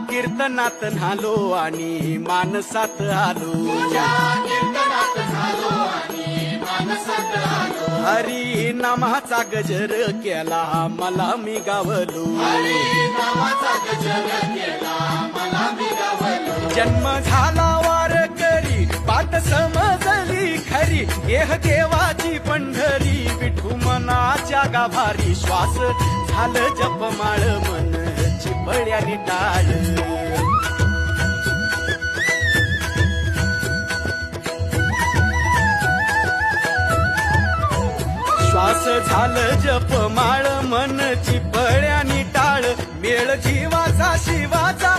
कीर्तनात न्हालो आणि मानसात आलो हरी नामाचा गजर केला मला मी गावलो जन्म झाला वारकरी पाठ समजली खरी देह देवाची पंढरी विठू मनाच्या गाभारी श्वास झालं जपमाळ मन चिपळ्यानी टाळ श्वास झालं जपमाळ मन चिपळ्यानी टाळ मेळ जीवाचा शिवाचा